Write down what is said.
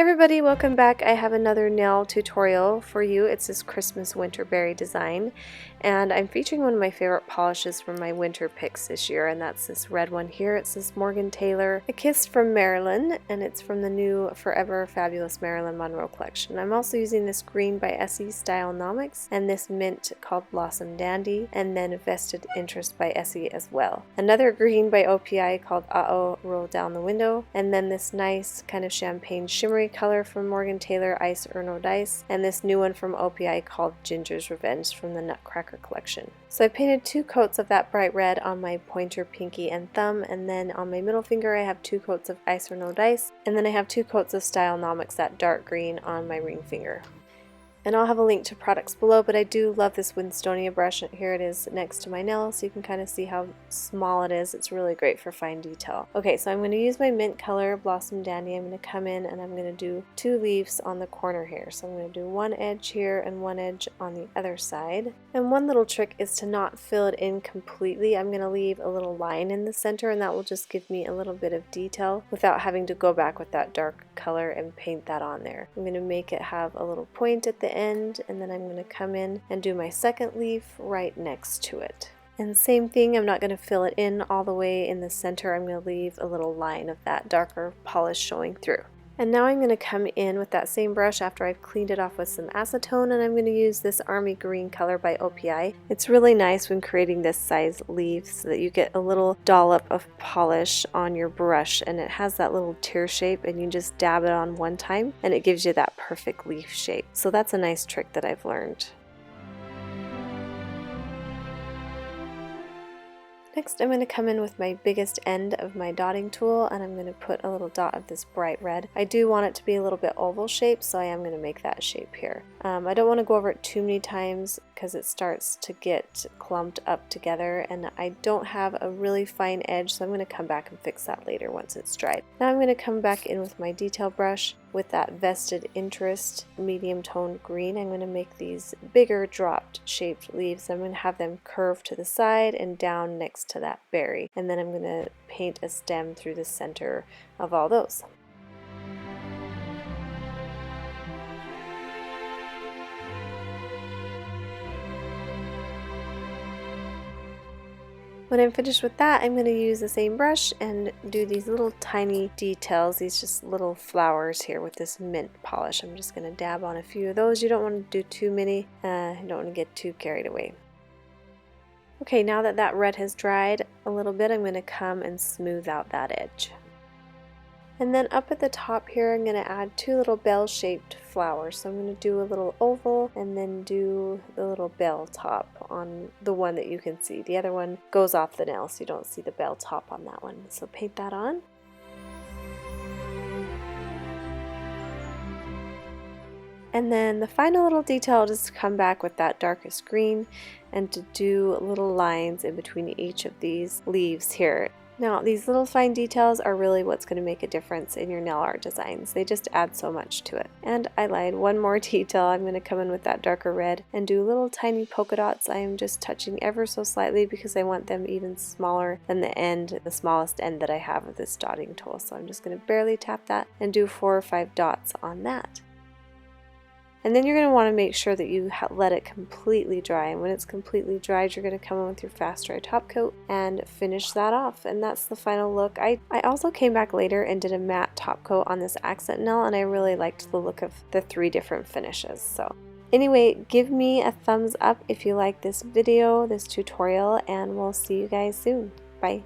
Hey everybody, welcome back. I have another nail tutorial for you. It's this Christmas winter berry design, and I'm featuring one of my favorite polishes from my winter picks this year, and that's this red one here. It's this Morgan Taylor A Kiss from Marilyn, and it's from the new Forever Fabulous Marilyn Monroe collection. I'm also using this green by Essie Stylenomics, and this mint called Blossom Dandy, and then Vested Interest by Essie as well. Another green by OPI called Uh-Oh Roll Down the Window, and then this nice kind of champagne shimmery color from Morgan Taylor, Ice or No Dice, and this new one from OPI called Ginger's Revenge from the Nutcracker collection. So I painted 2 coats of that bright red on my pointer, pinky, and thumb, and then on my middle finger I have 2 coats of Ice or No Dice, and then I have 2 coats of Stylenomics, that dark green, on my ring finger. And I'll have a link to products below, but I do love this Winstonia brush. Here it is next to my nail, so you can kind of see how small it is. It's really great for fine detail. Okay, so I'm going to use my mint color Blossom Dandy. I'm going to come in and I'm going to do 2 leaves on the corner here. So I'm going to do one edge here and one edge on the other side. And one little trick is to not fill it in completely. I'm going to leave a little line in the center, and that will just give me a little bit of detail without having to go back with that dark color and paint that on there. I'm going to make it have a little point at the end, and then I'm going to come in and do my second leaf right next to it. And same thing, I'm not going to fill it in all the way in the center. I'm going to leave a little line of that darker polish showing through. And now I'm going to come in with that same brush after I've cleaned it off with some acetone, and I'm going to use this Army Green color by OPI. It's really nice when creating this size leaf so that you get a little dollop of polish on your brush, and it has that little tear shape, and you just dab it on one time and it gives you that perfect leaf shape. So that's a nice trick that I've learned. Next, I'm going to come in with my biggest end of my dotting tool, and I'm going to put a little dot of this bright red. I do want it to be a little bit oval shaped, so I am going to make that shape here. I don't want to go over it too many times because it starts to get clumped up together, and I don't have a really fine edge, so I'm going to come back and fix that later once it's dried. Now I'm going to come back in with my detail brush with that Vested Interest medium toned green. I'm going to make these bigger dropped shaped leaves. I'm going to have them curve to the side and down next to that berry, and then I'm going to paint a stem through the center of all those. When I'm finished with that, I'm going to use the same brush and do these little tiny details, these just little flowers here with this mint polish. I'm just going to dab on a few of those. You don't want to do too many, you don't want to get too carried away. Okay, now that that red has dried a little bit, I'm going to come and smooth out that edge. And then up at the top here, I'm going to add 2 little bell-shaped flowers. So I'm going to do a little oval and then do the little bell top on the one that you can see. The other one goes off the nail, so you don't see the bell top on that one. So paint that on. And then the final little detail, I'll just come back with that darkest green and to do little lines in between each of these leaves here. Now, these little fine details are really what's going to make a difference in your nail art designs. They just add so much to it. And I lied, one more detail. I'm going to come in with that darker red and do little tiny polka dots. I am just touching ever so slightly because I want them even smaller than the smallest end that I have of this dotting tool. So I'm just going to barely tap that and do 4 or 5 dots on that. And then you're going to want to make sure that you let it completely dry, and when it's completely dried, you're going to come in with your fast dry top coat and finish that off, and that's the final look. I also came back later and did a matte top coat on this accent nail, and I really liked the look of the 3 different finishes. So anyway, give me a thumbs up if you like this video, this tutorial, and we'll see you guys soon. Bye.